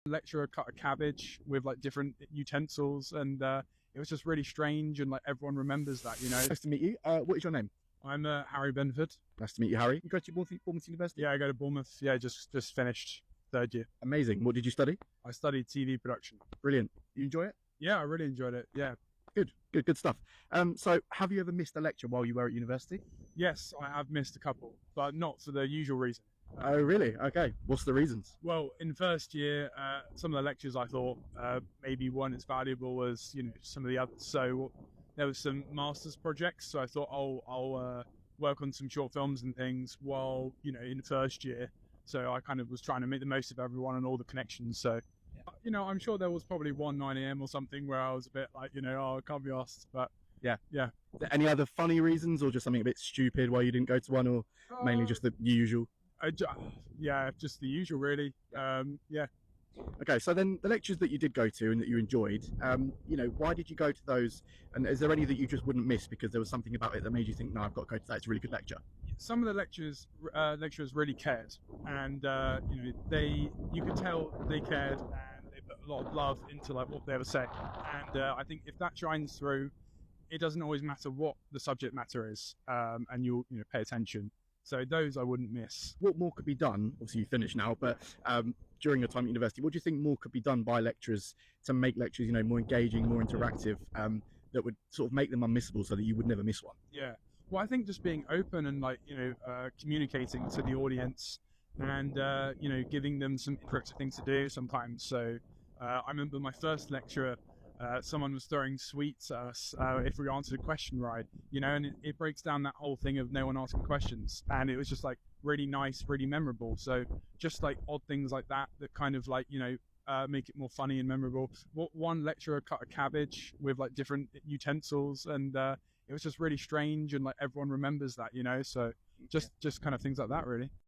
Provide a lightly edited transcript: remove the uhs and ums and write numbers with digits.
Lecturer cut a cabbage with like different utensils, and it was just really strange, and like everyone remembers that, you know. Nice to meet you. What is your name? I'm Harry Benford. Nice to meet you, Harry. You go to Bournemouth University? Yeah, I go to Bournemouth. Yeah, just finished third year. Amazing. What did you study? I studied TV production. Brilliant. You enjoy it? Yeah, I really enjoyed it. Yeah. Good stuff. So have you ever missed a lecture while you were at university? Yes, I have missed a couple, but not for the usual reason. Oh, really? Okay. What's the reasons? Well, in first year, some of the lectures I thought maybe weren't as valuable as, you know, some of the others. So there was some master's projects, so I thought, I'll work on some short films and things while, you know, in the first year. So I kind of was trying to make the most of everyone and all the connections. So, you know, I'm sure there was probably one 9 a.m. or something where I was a bit like, you know, oh, I can't be asked. But yeah. Any other funny reasons, or just something a bit stupid why you didn't go to one, or mainly just the usual? Yeah, just the usual, really. Yeah. Okay, so then the lectures that you did go to and that you enjoyed, you know, why did you go to those? And is there any that you just wouldn't miss because there was something about it that made you think, no, I've got to go to that, it's a really good lecture? Some of the lecturers really cared, and you know, you could tell they cared, and they put a lot of love into like what they were saying. And I think if that shines through, it doesn't always matter what the subject matter is, and you'll, you know, pay attention. So those I wouldn't miss. What more could be done? Obviously you finished now, but during your time at university, what do you think more could be done by lecturers to make lectures, you know, more engaging, more interactive, that would sort of make them unmissable so that you would never miss one? Yeah. Well, I think just being open and like, you know, communicating to the audience, and you know, giving them some interactive things to do sometimes. So I remember my first lecturer, someone was throwing sweets at us if we answered a question right, you know, and it breaks down that whole thing of no one asking questions, and it was just like really nice, really memorable. So just like odd things like that kind of like, you know, make it more funny and memorable. One lecturer cut a cabbage with like different utensils, and it was just really strange, and like everyone remembers that, you know. So just kind of things like that, really.